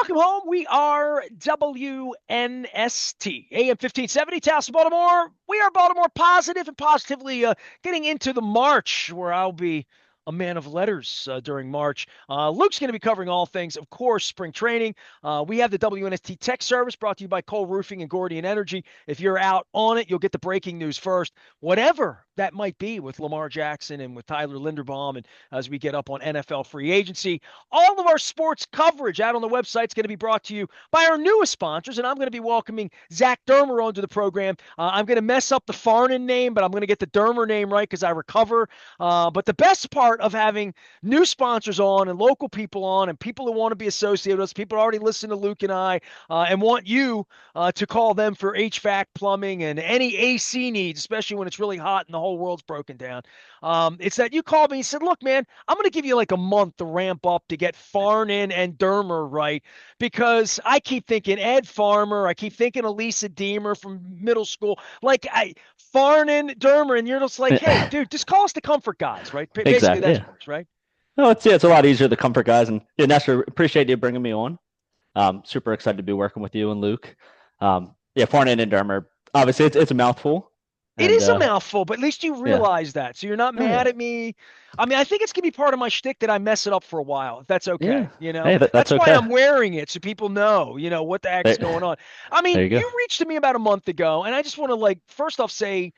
Welcome home. We are WNST, AM 1570, Taos, Baltimore. We are Baltimore positive and positively getting into the March, where I'll be a man of letters during March. Luke's going to be covering all things, of course, spring training. We have the WNST Tech Service brought to you by Cole Roofing and Gordian Energy. If you're out on it, you'll get the breaking news first, whatever that might be with Lamar Jackson and with Tyler Linderbaum, and as we get up on NFL free agency. All of our sports coverage out on the website is going to be brought to you by our newest sponsors, and I'm going to be welcoming Zach Dermer onto the program. I'm going to mess up the Farnan name, but I'm going to get the Dermer name right because I recover. But the best part of having new sponsors on and local people on and people who want to be associated with us, people who already listen to Luke and I, and want you to call them for HVAC, plumbing, and any AC needs, especially when it's really hot and the whole world's broken down. It's that you called me and said, look, man, I'm going to give you like a month to ramp up to get Farnan and Dermer right, because I keep thinking Ed Farmer, I keep thinking Elisa Deemer from middle school, like Farnan, Dermer, and you're just like, hey, dude, just call us the comfort guys, right? Basically, Exactly. that's Yeah. what it is, right? No, it's a lot easier the comfort guys and yeah, Nestor, appreciate you bringing me on. Super excited to be working with you and Luke. Yeah, Farnan and Dermer. Obviously, it's a mouthful, It and is a mouthful, but at least you yeah, realize that. So you're not oh mad yeah, at me. I mean, I think it's going to be part of my shtick that I mess it up for a while, if that's yeah. okay. Hey, that's That's why okay. I'm wearing it, so people know, what the heck's There, going on. I there mean, you go. you reached to me about a month ago, and I just want to, like, first off say,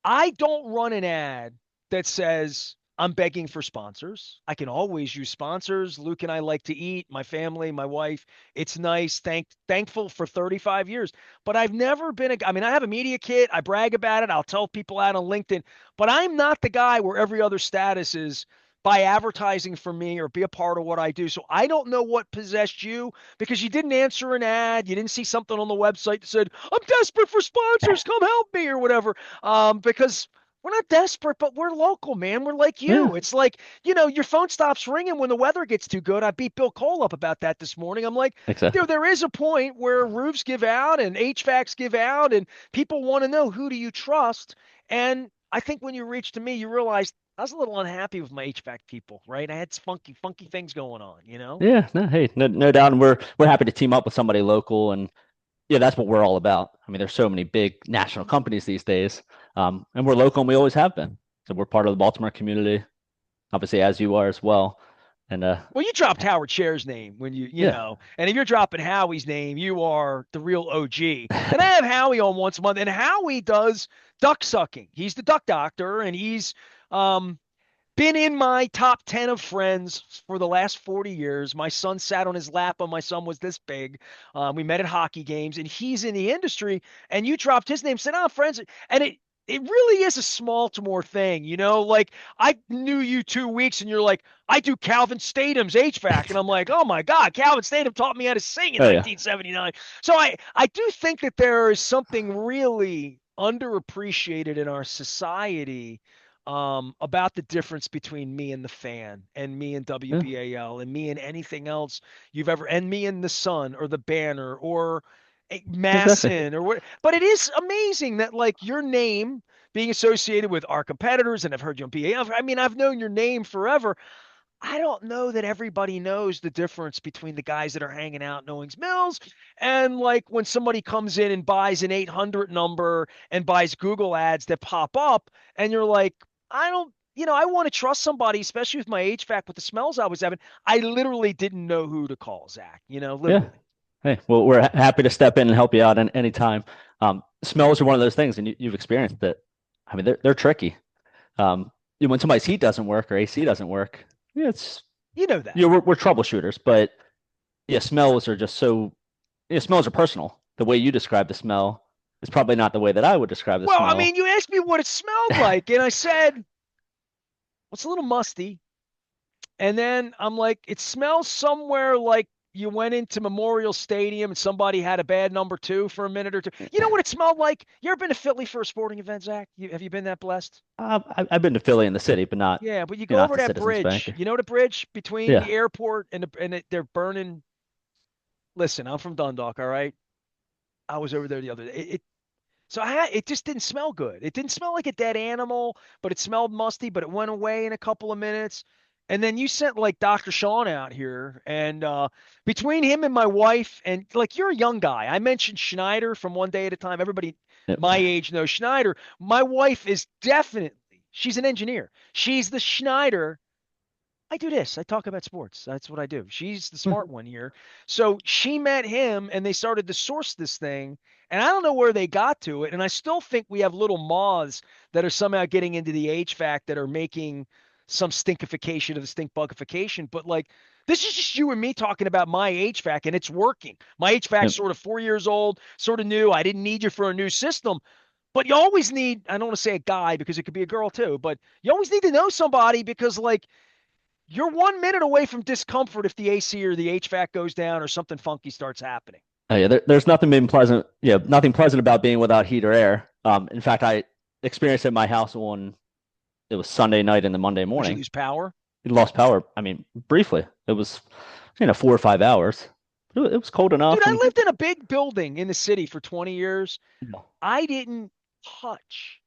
I don't run an ad that says I'm begging for sponsors. I can always use sponsors. Luke and I like to eat, my family, my wife. It's nice. Thankful for 35 years. But I've never been I mean, I have a media kit. I brag about it. I'll tell people out on LinkedIn, but I'm not the guy where every other status is buy advertising for me or be a part of what I do. So I don't know what possessed you, because you didn't answer an ad. You didn't see something on the website that said, I'm desperate for sponsors. Come help me or whatever. Because we're not desperate, but we're local, man. We're like Yeah, you. It's like, your phone stops ringing when the weather gets too good. I beat Bill Cole up about that this morning. I'm like, exactly. there is a point where roofs give out and HVACs give out, and people want to know, who do you trust? And I think when you reach to me, you realize I was a little unhappy with my HVAC people, right? I had funky things going on. Yeah, no, hey, no doubt, and we're happy to team up with somebody local, and yeah, that's what we're all about. I mean, there's so many big national companies these days, and we're local, and we always have been. So we're part of the Baltimore community, obviously, as you are as well. And Well, you dropped Howard Scher's name when yeah, and if you're dropping Howie's name, you are the real OG. And I have Howie on once a month, and Howie does duck sucking. He's the duck doctor, and he's um, been in my top 10 of friends for the last 40 years. My son sat on his lap when my son was this big. We met at hockey games, and he's in the industry. And you dropped his name, said, "Oh, friends," and it really is a small to more thing. Like, I knew you 2 weeks, and you're like, I do Calvin Statham's HVAC, and I'm like, oh my God, Calvin Statham taught me how to sing in oh yeah, 1979. So I do think that there is something really underappreciated in our society, about the difference between me and the fan, and me and yeah, WBAL, and me and anything else and me and the Sun or the Banner or exactly. Masson or what. But it is amazing that, like, your name being associated with our competitors, and I've heard you on BA. I mean, I've known your name forever. I don't know that everybody knows the difference between the guys that are hanging out in Owings Mills and, like, when somebody comes in and buys an 800 number and buys Google ads that pop up, and you're like, I don't, I want to trust somebody, especially with my HVAC with the smells I was having. I literally didn't know who to call, Zach, Yeah. literally. Hey, well, we're happy to step in and help you out any time. Smells are one of those things, and you've experienced it. I mean, they're tricky. When somebody's heat doesn't work or AC doesn't work, yeah, it's You know that. we're troubleshooters, but yeah, smells are just so. Yeah, smells are personal. The way you describe the smell is probably not the way that I would describe the Well, I smell. mean, you asked me what it smelled like, and I said, well, it's a little musty. And then I'm like, it smells somewhere like you went into Memorial Stadium and somebody had a bad number two for a minute or two. You know what it smelled like? You ever been to Philly for a sporting event, Zach? Have you been that blessed? I've been to Philly in the city, but not Yeah, but you you're go not over the that Citizens bridge. Bank. You know the bridge between Yeah, the airport and they're burning. Listen, I'm from Dundalk, all right? I was over there the other day. So it just didn't smell good. It didn't smell like a dead animal, but it smelled musty, but it went away in a couple of minutes. And then you sent like Dr. Sean out here, and between him and my wife, and like you're a young guy. I mentioned Schneider from One Day at a Time. Everybody my Yep. age knows Schneider. My wife is definitely, she's an engineer. She's the Schneider. I do this. I talk about sports. That's what I do. She's the smart one here. So she met him and they started to source this thing. And I don't know where they got to it. And I still think we have little moths that are somehow getting into the HVAC that are making some stinkification of the stink bugification. But like, this is just you and me talking about my HVAC and it's working. My HVAC Yep. sort of 4 years old, sort of new. I didn't need you for a new system. But you always need, I don't want to say a guy because it could be a girl too, but you always need to know somebody because like you're 1 minute away from discomfort if the AC or the HVAC goes down or something funky starts happening. Oh, yeah, there's nothing been pleasant. Yeah, nothing pleasant about being without heat or air. In fact, I experienced it in my house on it was Sunday night and the Monday Would you morning. lose power? It lost power. I mean, briefly. It was 4 or 5 hours. It was cold Dude, enough, I and lived in a big building in the city for 20 years. yeah. I didn't touch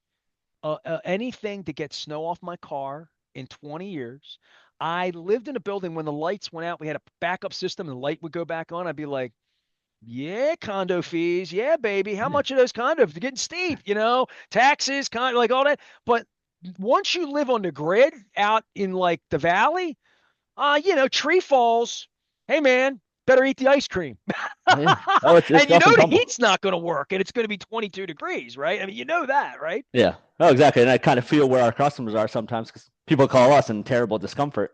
anything to get snow off my car in 20 years. I lived in a building when the lights went out, we had a backup system and the light would go back on. I'd be like, yeah, condo fees. Yeah, baby. How Yeah. much are those condos? They're getting steep, taxes, like all that. But once you live on the grid out in like the valley, tree falls. Hey, man, better eat the ice cream. Oh yeah. Oh, it's And rough and the tumble. heat's not going to work and it's going to be 22 degrees, right? I mean, you know that, right? Yeah. Oh, exactly. And I kind of feel where our customers are sometimes because people call us in terrible discomfort.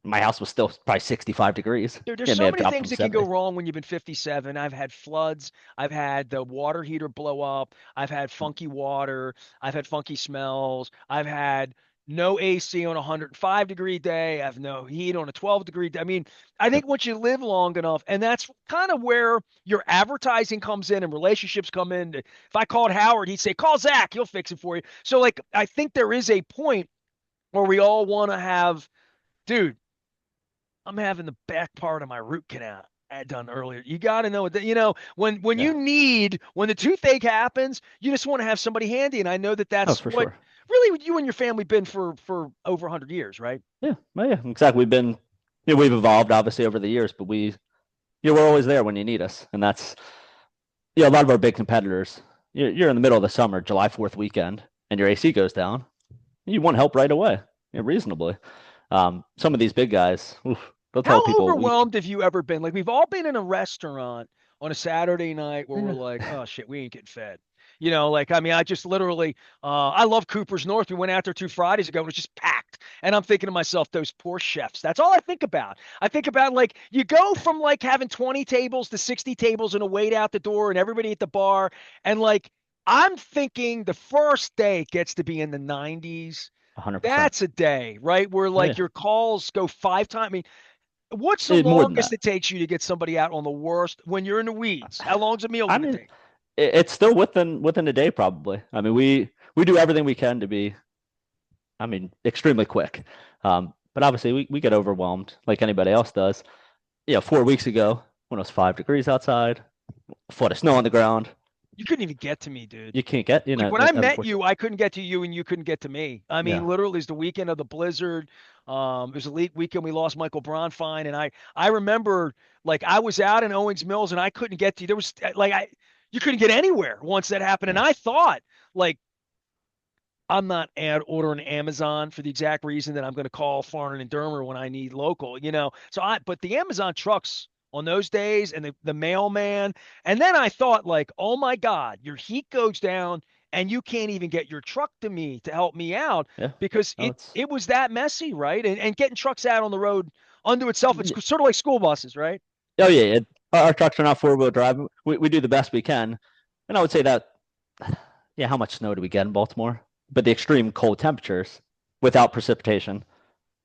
My house was still probably 65 degrees. There's It may so have many dropped things from that can go 70. wrong when you've been 57. I've had floods. I've had the water heater blow up. I've had funky water. I've had funky smells. I've had no AC on a 105-degree day. I have no heat on a 12-degree day. I mean, I Yep. think once you live long enough, and that's kind of where your advertising comes in and relationships come in. If I called Howard, he'd say, call Zach, he'll fix it for you. So, like, I think there is a point where we all want to have, dude, I'm having the back part of my root canal done earlier. You got to know what when Yeah. when the toothache happens, you just want to have somebody handy. And I know that Oh, that's for what sure. really you and your family been for over 100 years, right? Yeah. Oh, yeah. Exactly. We've evolved obviously over the years, but we're always there when you need us. And that's, a lot of our big competitors, you're in the middle of the summer, July 4th weekend, and your AC goes down. You want help right away, reasonably. Some of these big guys, oof, they'll tell How people a week. overwhelmed have you ever been? Like we've all been in a restaurant on a Saturday night where we're Yeah. like, oh shit, we ain't getting fed. Like I mean, I just literally I love Cooper's North. We went out there 2 Fridays ago and it was just packed. And I'm thinking to myself, those poor chefs. That's all I think about. I think about like you go from like having 20 tables to 60 tables and a wait out the door and everybody at the bar. And like I'm thinking the first day gets to be in the 90s. 100%. That's a day, right? Where Oh, like yeah. your calls go 5 times. I mean, what's the More than longest that. it takes you to get somebody out on the worst when you're in the weeds? How long's a meal I going to mean, take? it's still within a day, probably. I mean, we do everything we can to be, I mean, extremely quick. But obviously, we get overwhelmed like anybody else does. 4 weeks ago, when it was 5 degrees outside, a foot of snow on the ground, You couldn't even get to me, dude. you can't get, Like when I met you, unfortunately. I couldn't get to you and you couldn't get to me. I mean, Yeah. literally, it's the weekend of the blizzard. It was the weekend we lost Michael Bronfine, and I remember like I was out in Owings Mills and I couldn't get to you. There was like you couldn't get anywhere once that happened, and Yeah. I thought like I'm not ordering Amazon for the exact reason that I'm going to call Farnan and Dermer when I need local. But the Amazon trucks on those days and the mailman. And then I thought, like, oh my God, your heat goes down and you can't even get your truck to me to help me out Yeah. because Oh, it was that messy, right? And getting trucks out on the road unto itself, it's yeah. sort of like school buses, right? Oh, yeah. Our trucks are not four-wheel drive. We do the best we can. And I would say that, yeah, how much snow do we get in Baltimore? But the extreme cold temperatures without precipitation,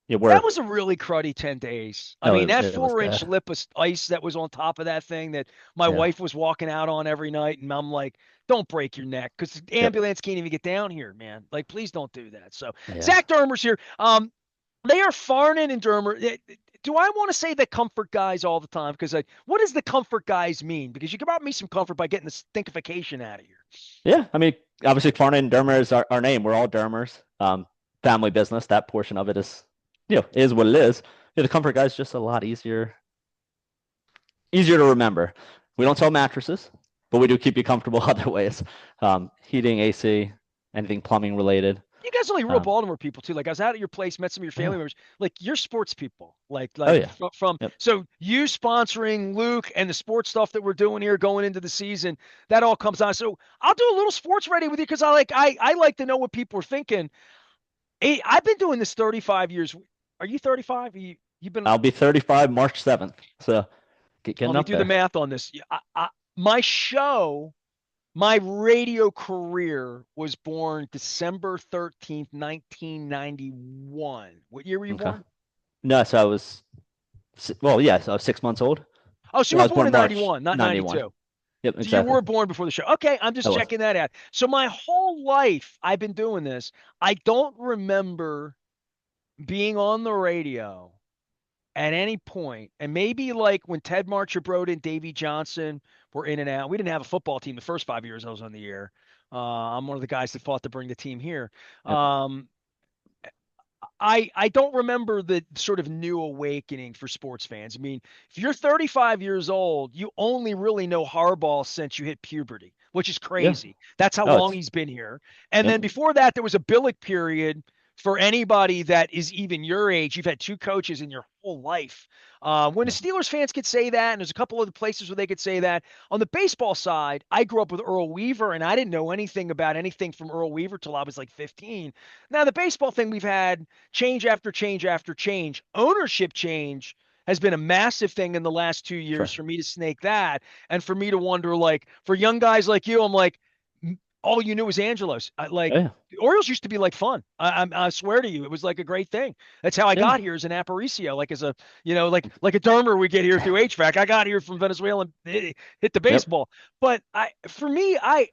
yeah, That was a really cruddy 10 days. I oh, mean, that it was 4 inch bad. lip of ice that was on top of that thing that my Yeah. wife was walking out on every night. And I'm like, don't break your neck because the Yep. ambulance can't even get down here, man. Like, please don't do that. So, Yeah. Zach Dermer's here. They are Farnan and Dermer. Do I want to say the comfort guys all the time? Because what does the comfort guys mean? Because you can brought me some comfort by getting the stinkification out of here. Yeah. I mean, obviously, Klarna and Dermer is our name. We're all Dermers. Family business. That portion of it is it is what it is. The comfort guy is just a lot easier to remember. We don't sell mattresses, but we do keep you comfortable other ways. Heating, AC, anything plumbing related. You guys are like real Um, Baltimore people too. Like I was out at your place, met some of your family yeah. members. Like you're sports people. Like Oh like yeah. from Yep. so you sponsoring Luke and the sports stuff that we're doing here going into the season, that all comes on. So I'll do a little sports ready with you because I like to know what people are thinking. Hey, I've been doing this 35 years. Are you 35? You've been. I'll be 35 March 7th. So Let getting me up do the there. math on this. My show, my radio career was born December 13th, 1991. What year were you Okay. born? No, so I was well, yes, I was 6 months old. Oh, so you I were was born born in March 91, not 91. 92. Yep, So you exactly. were born before the show. Okay, I'm I just was. checking that out. So my whole life I've been doing this. I don't remember being on the radio at any point, and maybe like when Ted Marchibroda and Davey Johnson were in and out. We didn't have a football team the first 5 years I was on the air. I'm one of the guys that fought to bring the team here. Yep. Um, I don't remember the sort of new awakening for sports fans. I mean, if you're 35 years old, you only really know Harbaugh since you hit puberty, which is Yeah. crazy. That's how Oh, long it's he's been here. And yep. then before that, there was a Billick period for anybody that is even your age. You've had two coaches in your whole life. When the Yep. Steelers fans could say that, and there's a couple other places where they could say that. On the baseball side, I grew up with Earl Weaver, and I didn't know anything about anything from Earl Weaver till I was like 15. Now, the baseball thing we've had change after change after change. Ownership change has been a massive thing in the last 2 years Sure. for me to snake that. And for me to wonder, like, for young guys like you, I'm like, all you knew was Angelos. Oh yeah. The Orioles used to be like fun. I swear to you, it was like a great thing. That's how I Yeah. got here as an Aparicio, like as a, like a Dermer we get here through HVAC. I got here from Venezuela and hit the Yep. baseball. But for me, I,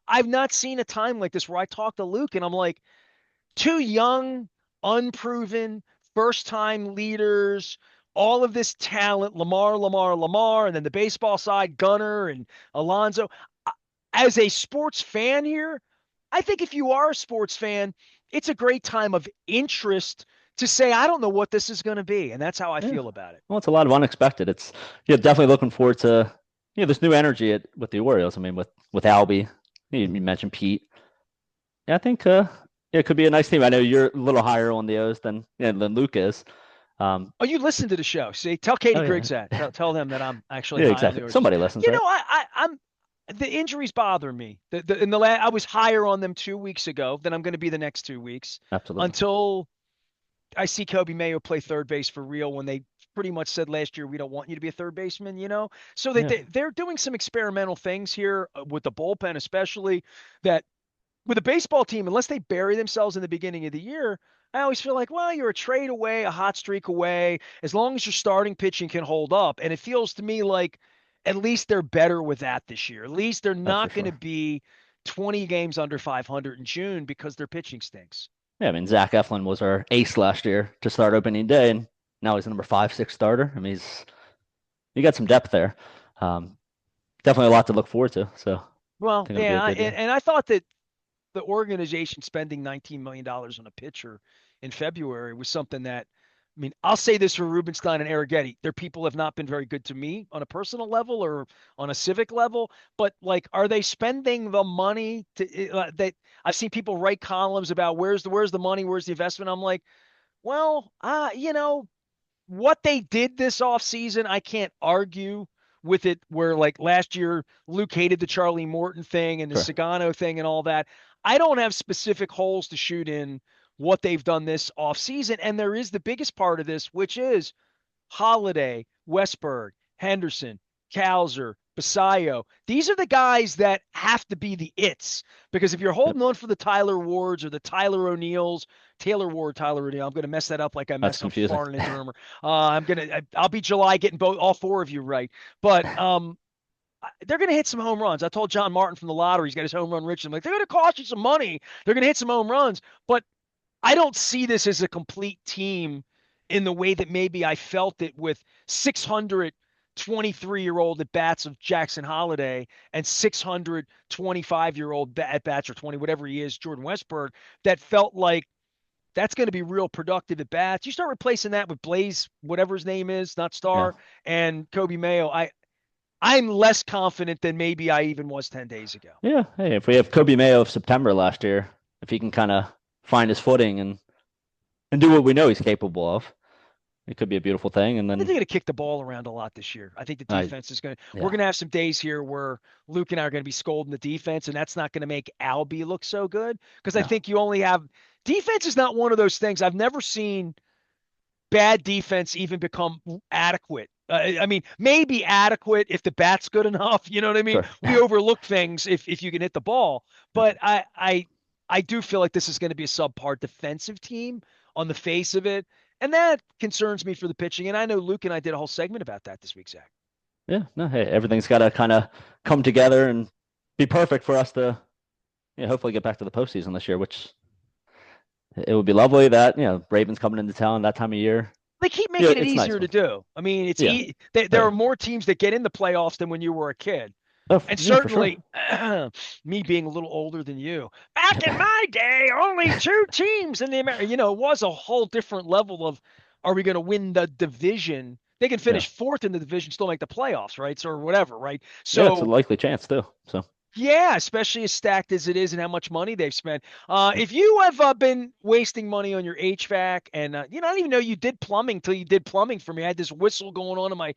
I've not seen a time like this where I talk to Luke and I'm like, two young, unproven, first time leaders, all of this talent, Lamar, and then the baseball side, Gunner and Alonso. As a sports fan here, I think if you are a sports fan, it's a great time of interest to say, I don't know what this is going to be. And that's how I Yeah. feel about it. Well, it's a lot of unexpected. It's definitely looking forward to this new energy with the Orioles. I mean, with Albie, you mentioned Pete. Yeah, I think it could be a nice team. I know you're a little higher on the O's than Luke is. Oh, you listen to the show. See, tell Katie Oh yeah. Griggs that. Tell them that I'm actually Yeah, high on exactly. the Oilers. Somebody listens, right? I'm the injuries bother me. I was higher on them 2 weeks ago than I'm going to be the next 2 weeks Absolutely. until I see Kobe Mayo play third base for real when they pretty much said last year we don't want you to be a third baseman. So Yeah, they're doing some experimental things here with the bullpen, especially that with a baseball team, unless they bury themselves in the beginning of the year, I always feel like, well, you're a trade away, a hot streak away, as long as your starting pitching can hold up. And it feels to me like at least they're better with that this year. At least they're oh for not going to sure. be 20 games under 500 in June because their pitching stinks. Yeah, I mean Zach Eflin was our ace last year to start opening day, and now he's the number 5, 6 starter. I mean he got some depth there. Um, Definitely a lot to look forward to. So I Well, think it'll be a yeah, good and, year. and I thought that the organization spending $19 million on a pitcher in February was something that, I mean, I'll say this for Rubenstein and Arrighetti. Their people have not been very good to me on a personal level or on a civic level, but like, are they spending the money that I've seen people write columns about where's the money, where's the investment? I'm like, well, what they did this offseason, I can't argue with it where like last year Luke hated the Charlie Morton thing and the Sure. Sagano thing and all that. I don't have specific holes to shoot in what they've done this offseason. And there is the biggest part of this, which is Holiday, Westberg, Henderson, Calzer, Basayo. These are the guys that have to be the its because if you're Yep. holding on for the Tyler Wards or the Tyler O'Neills, Taylor Ward, Tyler O'Neill, I'm going to mess that up like I That's messed up confusing. Farland and Dermer. I'll be July getting all four of you right, but they're going to hit some home runs. I told John Martin from the lottery, he's got his home run rich. I'm like, they're going to cost you some money. They're going to hit some home runs, but I don't see this as a complete team in the way that maybe I felt it with 623-year-old at bats of Jackson Holiday and 625-year-old at bats or 20, whatever he is, Jordan Westberg, that felt like That's going to be real productive at bats. You start replacing that with Blaze, whatever his name is, not Yeah. Star, and Kobe Mayo. I'm less confident than maybe I even was 10 days ago. Yeah. Hey, if we have Kobe Mayo of September last year, if he can kind of find his footing and do what we know he's capable of, it could be a beautiful thing. And I think then they're going to kick the ball around a lot this year. I think the I, defense is going to, we're yeah, going to have some days here where Luke and I are going to be scolding the defense, and that's not going to make Albie look so good because I no, think you only have defense is not one of those things. I've never seen bad defense even become adequate. I mean, maybe adequate if the bat's good enough. You know what I mean? sure. We overlook things if you can hit the ball, but I do feel like this is going to be a subpar defensive team on the face of it, and that concerns me for the pitching. And I know Luke and I did a whole segment about that this week, Zach. Yeah, no, hey, everything's got to kind of come together and be perfect for us to, hopefully get back to the postseason this year, which it would be lovely that, Ravens coming into town that time of year. They keep Yeah, making it it's nice. easier to do. I mean, Yeah. there Hey. are more teams that get in the playoffs than when you were a kid. Oh, And yeah, for sure. certainly, me being a little older than you, back in my day, only two teams in the America, it was a whole different level of, are we going to win the division? They can Yeah. finish fourth in the division, still make the playoffs, right? So, or whatever, right? Yeah, it's a So, likely chance too. So, yeah, especially as stacked as it is and how much money they've spent. yeah. If you have been wasting money on your HVAC and, I don't even know you did plumbing till you did plumbing for me. I had this whistle going on in my,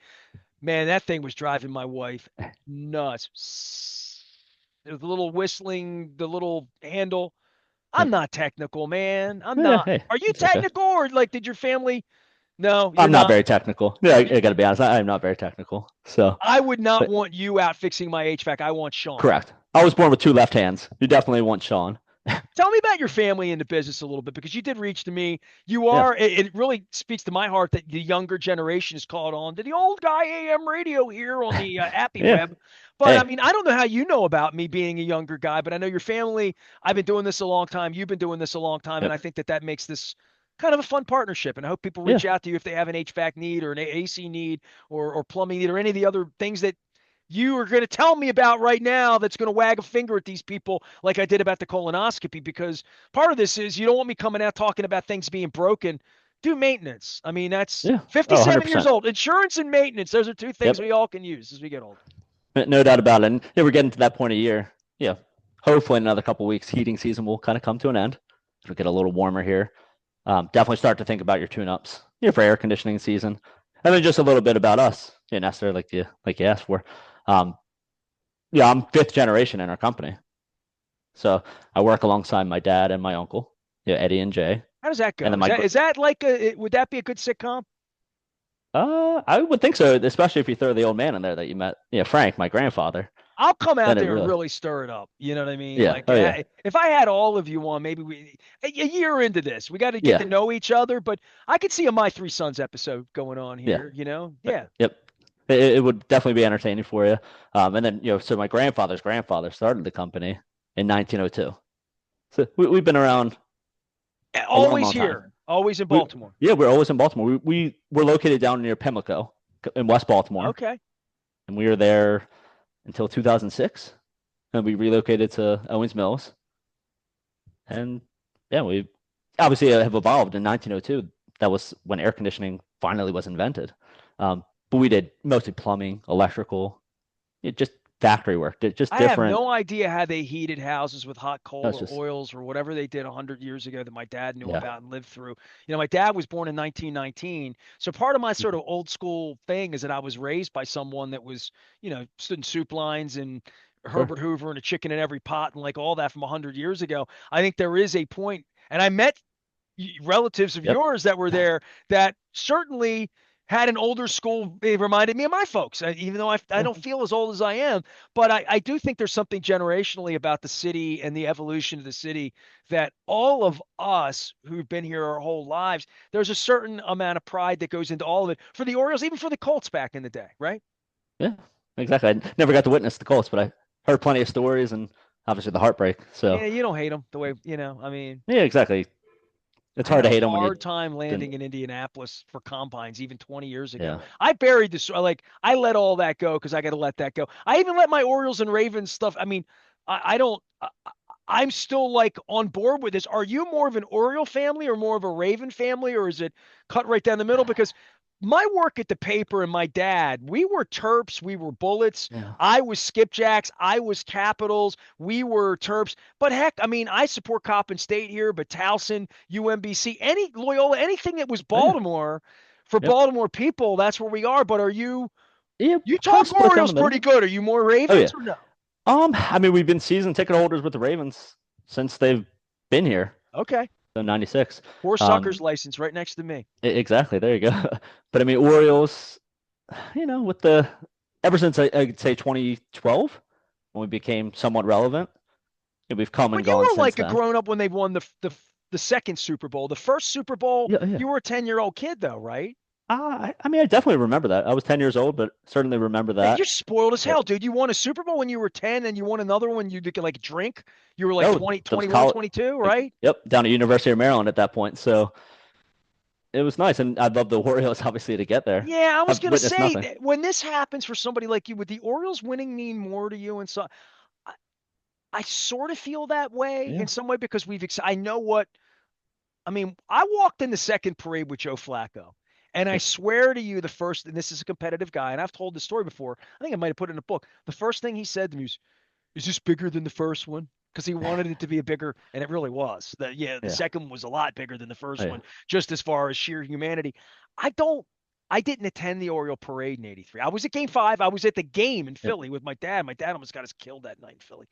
man, that thing was driving my wife nuts. The little whistling, the little handle. I'm Yep. not technical, man. I'm Yeah, not. hey, Are you it's okay. technical or like did your family? No, you're I'm not not. very technical. Yeah, I got to be honest. I'm not very technical. So, I would not but want you out fixing my HVAC. I want Sean. correct. I was born with two left hands. You definitely want Sean. Tell me about your family and the business a little bit because you did reach to me. You Yeah. are, it really speaks to my heart that the younger generation has caught on to the old guy AM radio here on the Appy Yeah. Web. But I Hey. mean, I don't know how you know about me being a younger guy, but I know your family. I've been doing this a long time. You've been doing this a long time. And Yep. I think that that makes this kind of a fun partnership. And I hope people Yeah. reach out to you if they have an HVAC need or an AC need or plumbing need or any of the other things that you are going to tell me about right now that's going to wag a finger at these people like I did about the colonoscopy because part of this is you don't want me coming out talking about things being broken. Do maintenance. I mean, that's Yeah. Oh, 57 years 100%. old. Insurance and maintenance, those are two things Yep. we all can use as we get older. No doubt about it. And yeah, we're getting to that point of year. Yeah. Hopefully, in another couple of weeks, heating season will kind of come to an end. It'll get a little warmer here. Definitely start to think about your tune-ups, for air conditioning season, and then just a little bit about us, Nestor, like you asked for. Um, yeah, I'm fifth generation in our company, so I work alongside my dad and my uncle, Eddie and Jay, How does that and go? then Is that is that like a would that be a good sitcom? I would think so, especially if you throw the old man in there that you met, Frank, my grandfather. I'll come out Then it there and really, really stir it up. You know what I mean? yeah, Like oh yeah, if I had all of you on, maybe a year into this, we got to get to yeah, know each other. But I could see a My Three Sons episode going on yeah. here. Yeah. Yep. It would definitely be entertaining for you. And then, so my grandfather's grandfather started the company in 1902. So we've been around a long, Always long time. here, always in We, Baltimore. yeah, we're always in Baltimore. We were located down near Pimlico in West Baltimore, Okay. and we were there until 2006. And we relocated to Owens Mills. And yeah, we obviously have evolved in 1902. That was when air conditioning finally was invented. But we did mostly plumbing, electrical, just factory work, just I have different. no idea how they heated houses with hot coal That's or just, oils or whatever they did 100 years ago that my dad knew yeah. about and lived through. My dad was born in 1919. So part of my sort Mhm. of old school thing is that I was raised by someone that was, stood in soup lines and Sure. Herbert Hoover and a chicken in every pot and like all that from 100 years ago. I think there is a point, and I met relatives of Yep. yours that were there that certainly had an older school. It reminded me of my folks, even though I Yeah. don't feel as old as I am. But I do think there's something generationally about the city and the evolution of the city that all of us who've been here our whole lives, there's a certain amount of pride that goes into all of it for the Orioles, even for the Colts back in the day, right? Yeah. Exactly. I never got to witness the Colts, but I heard plenty of stories and obviously the heartbreak. So Yeah, you don't hate them the way, I mean, yeah, exactly. It's I had hard to a hate them when you hard time didn't. landing in Indianapolis for combines even 20 years ago. Yeah. I buried this, like, I let all that go because I got to let that go. I even let my Orioles and Ravens stuff. I mean, I don't. I'm still like on board with this. Are you more of an Oriole family or more of a Raven family, or is it cut right down the middle? Because my work at the paper and my dad, we were Terps, we were Bullets. Yeah. I was Skipjacks, I was Capitals, we were Terps. But heck, I mean, I support Coppin State here, but Towson, UMBC, any Loyola, anything that was Oh yeah. Baltimore, for Yep. Baltimore people, that's where we are. But are you? Yeah, You probably talk split down the Orioles pretty middle. good. Are you more Oh Ravens yeah. or no? I mean, we've been season ticket holders with the Ravens since they've been here, Okay. so 96. Four Suckers Um, license right next to me. exactly. There you go. But I mean, Orioles, with the ever since I'd say 2012 when we became somewhat relevant, we've come and But you gone were since like a then. grown up when they won the second Super Bowl. The first Super Bowl, Yeah, yeah. you were a 10-year-old kid though, right? I mean, I definitely remember that. I was 10 years old, but certainly remember Man, you're that. spoiled as But hell, dude. You won a Super Bowl when you were 10 and you won another one you could like drink. You were like no, 20, that was 21, college. 22, right? Yep, down at University of Maryland at that point. So it was nice, and I'd love the Orioles obviously to get there. Yeah, I was I've gonna witnessed say nothing. that when this happens for somebody like you, would the Orioles winning mean more to you? And so I, I sort of feel that way Yeah, in some way because I know what I mean, I walked in the second parade with Joe Flacco, and I yep, swear to you, the first, and this is a competitive guy, and I've told this story before. I think I might have put it in a book. The first thing he said to me was, "Is this bigger than the first one?" Because he wanted it to be a bigger, and it really was. The yeah, second one was a lot bigger than the oh, first yeah, one, just as far as sheer humanity. I don't. I didn't attend the Oriole parade in '83. I was at Game Five. I was at the game in yep, Philly with my dad. My dad almost got us killed that night in Philly.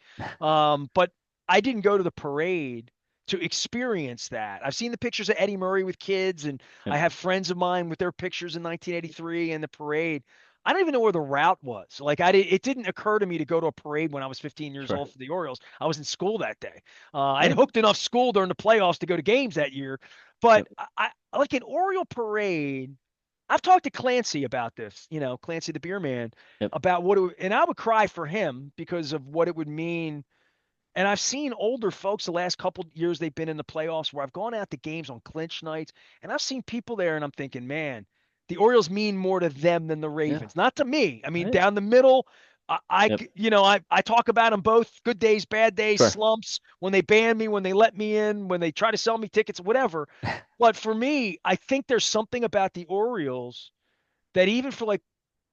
But I didn't go to the parade to experience that. I've seen the pictures of Eddie Murray with kids, and yep, I have friends of mine with their pictures in 1983 and the parade. I don't even know where the route was. Like it didn't occur to me to go to a parade when I was 15 years sure, old for the Orioles. I was in school that day. I'd yeah, hooked enough school during the playoffs to go to games that year, but yep, I like an Oriole parade. I've talked to Clancy about this, Clancy the beer man, yep, about and I would cry for him because of what it would mean. And I've seen older folks the last couple years they've been in the playoffs where I've gone out to games on clinch nights and I've seen people there and I'm thinking, man, the Orioles mean more to them than the yeah, Ravens. Not to me. I oh, mean, yeah, down the middle, yep, I talk about them both, good days, bad days, sure, slumps, when they ban me, when they let me in, when they try to sell me tickets, whatever. But for me, I think there's something about the Orioles that even for like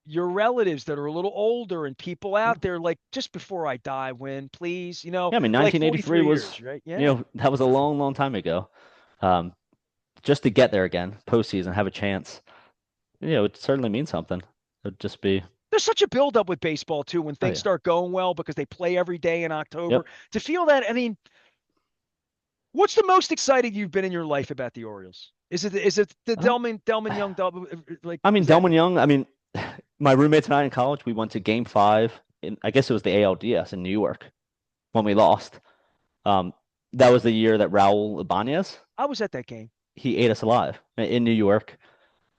your relatives that are a little older and people yeah. out there like just before I die, win, please, Yeah, I mean, for like 1983 43 was, years, right? Yeah. that was a long, long time ago. Um, just to get there again, postseason, have a chance, it certainly means something. It'd just be, There's such a buildup with baseball too when oh things yeah, start going well because they play every day in October. yep. To feel that, I mean, what's the most excited you've been in your life about the Orioles? Is it the Uh, Delman Young double? Like, I mean, is that Delman Young, I mean, my roommates and I in college, we went to game five I guess it was the ALDS in New York when we lost. Um, that was the year that Raul Ibanez, I was at that game. he ate us alive in New York.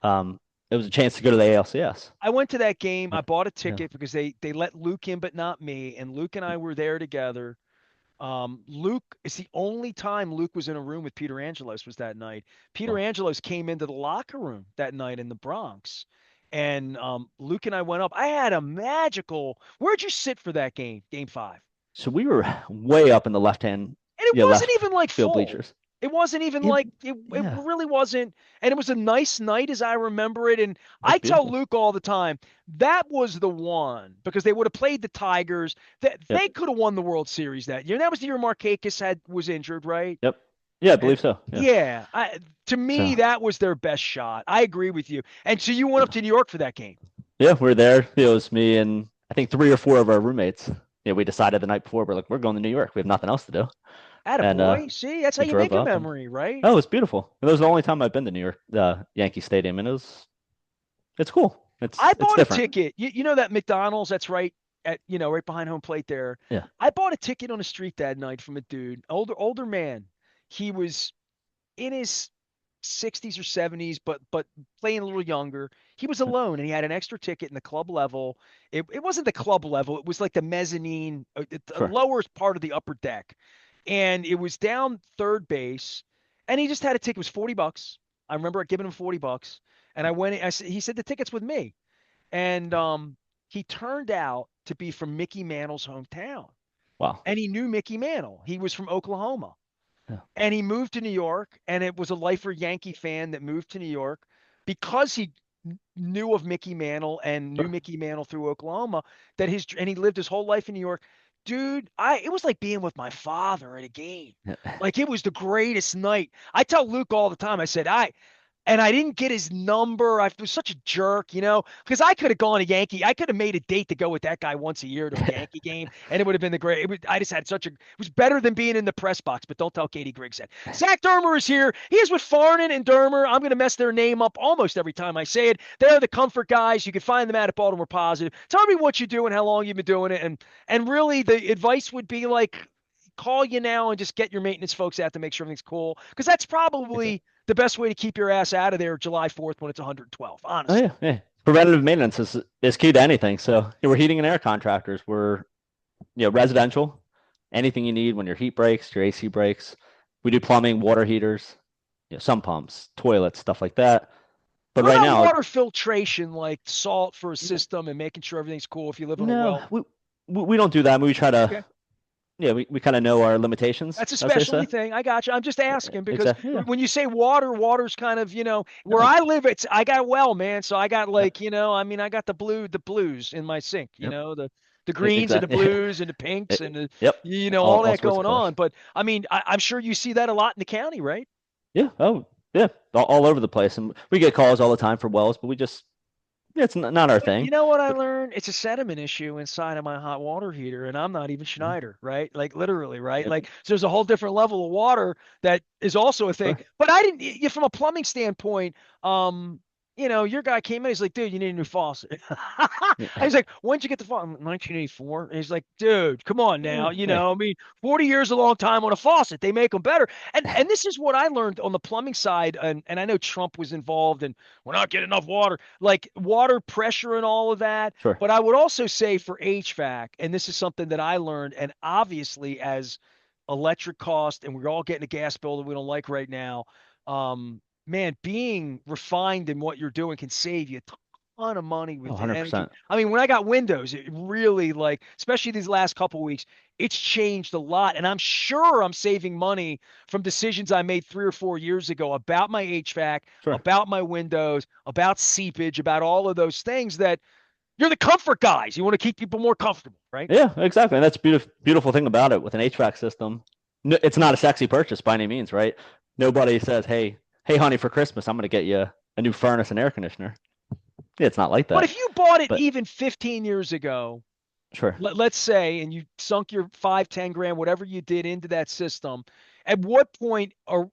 Um, it was a chance to go to the ALCS. I went to that game. I Like, bought a yeah. ticket because they let Luke in, but not me. And Luke and I were there together. Luke, it's the only time Luke was in a room with Peter Angelos was that night. Peter Well, Angelos came into the locker room that night in the Bronx. And Luke and I went up. I had a magical. Where'd you sit for that game, game five? so we were way up in the left hand, And it yeah, wasn't left even like field full. bleachers. It wasn't even Yeah, like it yeah, really wasn't. And it was a nice night as I remember it. And it was I tell beautiful. Luke all the time that was the one because they would have played the Tigers. That Yep, they could have won the World Series that year. And that was the year Markakis was injured, right? yep, yeah, I And believe so. Yeah, yeah, to so me that was their best shot. I agree with you. And so you went up yeah, to New York for that game. yeah, we are there. It was me and I think three or four of our roommates. Yeah, we decided the night before we're going to New York. We have nothing else to do, and Attaboy. See, that's how we you drove make a up and memory, right? oh, it was beautiful. It was the only time I've been to New York, Yankee Stadium, and it's cool. I It's bought a different. ticket. You know that McDonald's that's right at right behind home plate there. Yeah, I bought a ticket on the street that night from a dude, older man. He was in his 60s or 70s, but playing a little younger. He was alone and he had an extra ticket in the club level. It wasn't the club level, it was like the mezzanine, the sure. lower part of the upper deck. And it was down third base. And he just had a ticket. It was $40. I remember giving him $40. And I went in, he said the ticket's with me. And he turned out to be from Mickey Mantle's hometown. Wow. and he knew Mickey Mantle. He was from Oklahoma. Yeah. And he moved to New York, and it was a lifer Yankee fan that moved to New York because he knew of Mickey Mantle and knew Sure. Mickey Mantle through Oklahoma, that his and he lived his whole life in New York. Dude, I it was like being with my father at a game. Yeah. Like it was the greatest night. I tell Luke all the time. I said, and I didn't get his number. I was such a jerk, because I could have gone to Yankee. I could have made a date to go with that guy once a year to a Yankee game, and it would have been the great. I just had such a. It was better than being in the press box, but don't tell Katie Griggs that. Zach Dermer is here. He is with Farnan and Dermer. I'm going to mess their name up almost every time I say it. They're the comfort guys. You can find them at Baltimore Positive. Tell me what you do and how long you've been doing it, and really the advice would be like call you now and just get your maintenance folks out to make sure everything's cool. Because that's Exactly. probably the best way to keep your ass out of there July 4th when it's 112, Oh yeah, honestly. yeah. Preventative maintenance is key to anything. So we're heating and air contractors. We're residential. Anything you need when your heat breaks, your AC breaks. We do plumbing, water heaters, some pumps, toilets, stuff like that. But What right about now, water filtration, like salt for a system and making sure everything's cool if you live on a no, well? we don't do that. We try to, Okay. we kind of know our limitations, That's a as they say. specialty thing. I got you. I'm just asking because Exactly. Yeah. when you say water, water's kind of, where No. I live, I got a well, man. So I got Yep. like, I mean, I got the blues in my sink, Yep. the greens and the Exactly. blues and the pinks and Yep. all All that sorts of going colors. on. But I mean, I'm sure you see that a lot in the county, right? Yeah. Oh, yeah. All over the place, and we get calls all the time for wells, but we just, it's not our But thing. you know what I But learned? It's a sediment issue inside of my hot water heater, and I'm not even yeah, Schneider, right? Like literally, right? yep. Like so there's a whole different level of water that is also a thing. Sure. But I didn't, from a plumbing standpoint, your guy came in, he's like, dude, you need a new faucet. I Yeah. was like, when'd you get the faucet? 1984. And he's like, dude, come on now. Hey. I mean, 40 years is a long time on a faucet. They make them better. And this is what I learned on the plumbing side. And I know Trump was involved and we're not getting enough water, like water pressure and all of that. Sure. But I would also say for HVAC, and this is something that I learned, and obviously as electric cost, and we're all getting a gas bill that we don't like right now. Man, being refined in what you're doing can save you a ton of money Oh, with the energy. 100%. I mean, when I got Windows, it really like, especially these last couple of weeks, it's changed a lot. And I'm sure I'm saving money from decisions I made 3 or 4 years ago about my HVAC, Sure. about my windows, about seepage, about all of those things that you're the comfort guys. You want to keep people more comfortable, right? Yeah, exactly. And that's beautiful thing about it with an HVAC system. No, it's not a sexy purchase by any means, right? Nobody says, hey, honey, for Christmas, I'm going to get you a new furnace and air conditioner. Yeah, it's not like But that. if you bought it But even 15 years ago, sure. let's say, and you sunk your 5, 10 grand, whatever you did into that system, at what point are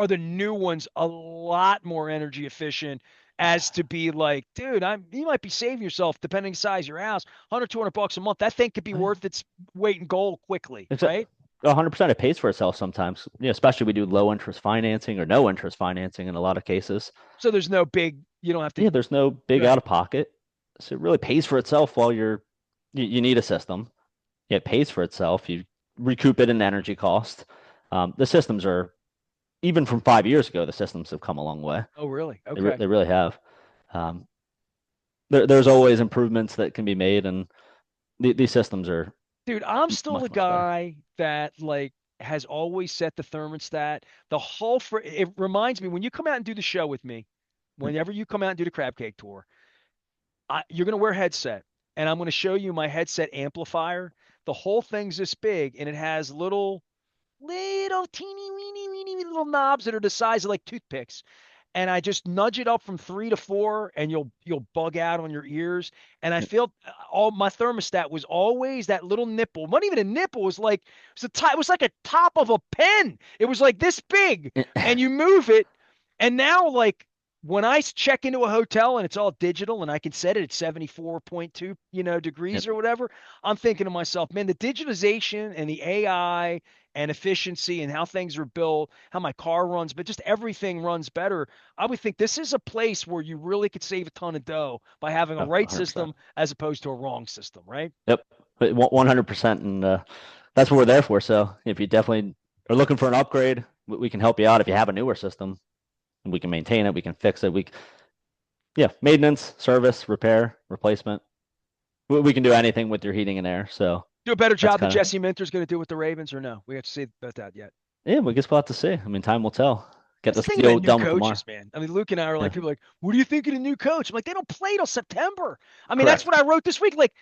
the new ones a lot more energy efficient as to be like, dude, you might be saving yourself depending on the size of your house, 100, $200 a month. That thing could be worth its weight in gold quickly, It's 100% it pays for itself sometimes. Especially we do low interest financing or no interest financing in a lot of cases. So there's no big, you don't have to, Yeah, there's no big out right. of pocket. So it really pays for itself while you need a system. Yeah, it pays for itself. You recoup it in energy cost. The systems are even from 5 years ago. The systems have come a long way. Oh, really? Okay. They really have. Um, there's always improvements that can be made, and these systems are Dude, I'm still much the better. guy that like has always set the thermostat. The whole for it reminds me when you come out and do the show with me, whenever you come out and do the crab cake tour, you're gonna wear a headset, and I'm gonna show you my headset amplifier. The whole thing's this big, and it has little teeny weeny little knobs that are the size of like toothpicks, and I just nudge it up from 3 to 4, and you'll bug out on your ears. And I feel all my thermostat was always that little nipple. Not even a nipple. It was like it was like a top of a pen. It was like this big, and you move it, and now like when I check into a hotel and it's all digital and I can set it at 74.2, degrees Yep, or whatever, I'm thinking to myself, man, the digitization and the AI and efficiency and how things are built, how my car runs, but just everything runs better. I would think this is a place where you really could save a ton of dough by having a oh, right 100%. system as opposed to a wrong system, right? Yep, 100%, and that's what we're there for. So if you definitely are looking for an upgrade, we can help you out. If you have a newer system, we can maintain it, we can fix it. Yeah, maintenance, service, repair, replacement. We can do anything with your heating and air. So Do a better That's job that kind of Jesse Minter's going to do with the Ravens, or no? We have to see about that yet. yeah. We guess we'll have to see. I mean, time will tell. Get That's this the thing about deal new done with Lamar. coaches, man. I mean, Luke and I are like, Yeah, people are like, what do you think of the new coach? I'm like, they don't play till September. I mean, that's correct. what I wrote this week. Like,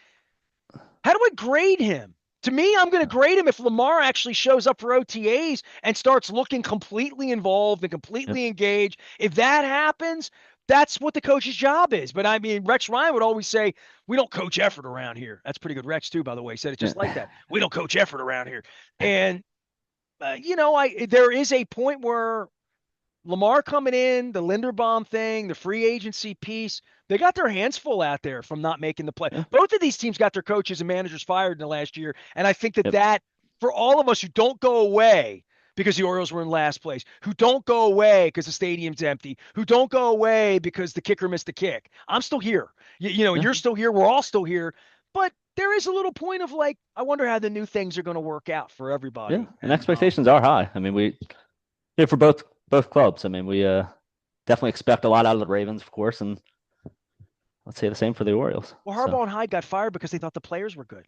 how do I grade him? To me, I'm going to grade him if Lamar actually shows up for OTAs and starts looking completely involved and Yep. completely engaged. If that happens, that's what the coach's job is. But I mean, Rex Ryan would always say, we don't coach effort around here. That's pretty good. Rex, too, by the way, said it just like Yeah. that. We don't coach effort around here. And, there is a point where Lamar coming in, the Linderbaum thing, the free agency piece, they got their hands full out there from not making the play. Yeah. Both of these teams got their coaches and managers fired in the last year. And I think that Yep. for all of us who don't go away because the Orioles were in last place, who don't go away because the stadium's empty, who don't go away because the kicker missed the kick, I'm still here. Yeah. You're still here. We're all still here. But there is a little point of like, I wonder how the new things are going to work out for Yeah. everybody. And And expectations are high. I mean, yeah, for both clubs. I mean, we definitely expect a lot out of the Ravens, of course, and let's say the same for the Orioles. well, So Harbaugh and Hyde got fired because they thought the players were good.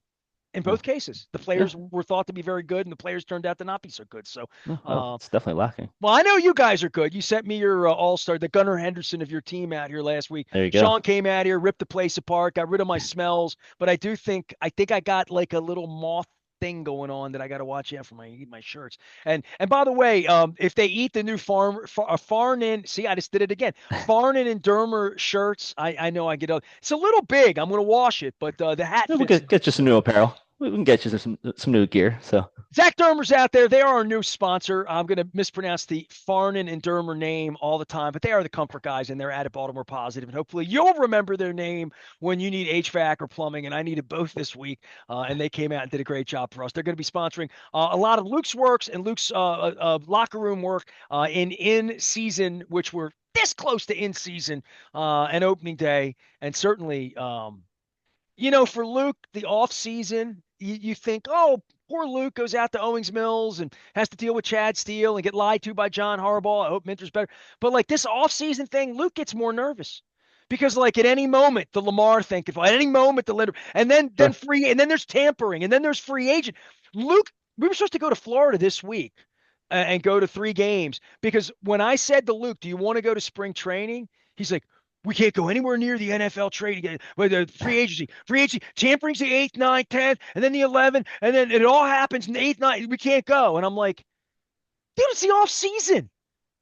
In uh, both cases, the yeah, players were thought to be very good, and the players turned out to not be so good. So, no, well, uh, it's definitely lacking. well, I know you guys are good. You sent me your all-star, the Gunnar Henderson of your team out here last week. There you go. Sean came out here, ripped the place apart, got rid of my smells. But I think I got like a little moth thing going on that I got to watch out for my shirts. And by the way, if they eat the new Farnin, see, I just did it again. Farnin and Dermer shirts, I know I get up. It's a little big. I'm gonna wash it, but the hat Yeah, we'll fits. get you some new apparel. We can get you some new gear. So Zach Dermer's out there. They are our new sponsor. I'm going to mispronounce the Farnan and Dermer name all the time, but they are the comfort guys, and they're at Baltimore Positive. And hopefully you'll remember their name when you need HVAC or plumbing. And I needed both this week, and they came out and did a great job for us. They're going to be sponsoring a lot of Luke's works and Luke's locker room work in season, which we're this close to in season and opening day. And certainly, for Luke, the off season, you think, oh, poor Luke goes out to Owings Mills and has to deal with Chad Steele and get lied to by John Harbaugh. I hope Minter's better. But like this off season thing, Luke gets more nervous because like at any moment the Lamar thing could fall, at any moment the Linder, and then sure. free, and then there's tampering, and then there's free agent. Luke, we were supposed to go to Florida this week and go to 3 games because when I said to Luke, "Do you want to go to spring training?" He's like, we can't go anywhere near the NFL trade with the free agency, tampering's the 8th, 9th, 10th, and then the 11th, and then it all happens in the 8th, 9th. We can't go. And I'm like, dude, it's the off season.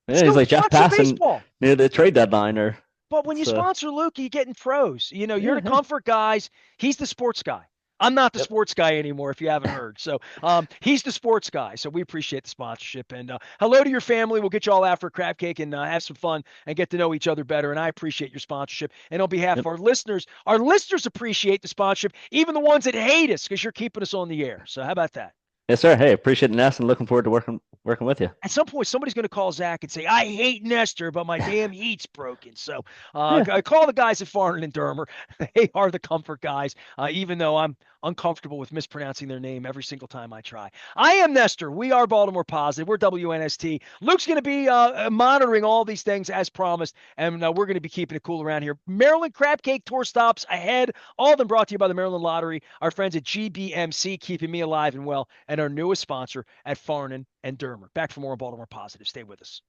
Let's Yeah, he's go like Jeff watch some Passan baseball. near the trade deadline, or But when you it's sponsor Luke, you get in pros. You're yeah, the yeah. comfort guys. He's the sports guy. I'm not the Yep. sports guy anymore, if you haven't heard. So he's the sports guy. So we appreciate the sponsorship. And hello to your family. We'll get you all out for a crab cake and have some fun and get to know each other better. And I appreciate your sponsorship. And on behalf of Yep. our listeners appreciate the sponsorship, even the ones that hate us because you're keeping us on the air. So how about that? Yes, sir. Hey, appreciate it, Ness, and looking forward to working with you. At some point, somebody's going to call Zach and say, I hate Nestor, but my damn heat's broken. So Yeah. I call the guys at Farnan and Dermer. They are the comfort guys, even though I'm uncomfortable with mispronouncing their name every single time I try. I am Nestor. We are Baltimore Positive. We're WNST. Luke's going to be monitoring all these things as promised, and we're going to be keeping it cool around here. Maryland Crab Cake Tour stops ahead. All of them brought to you by the Maryland Lottery, our friends at GBMC, keeping me alive and well, and our newest sponsor at Farnan and Dermer. Back for more on Baltimore Positive. Stay with us.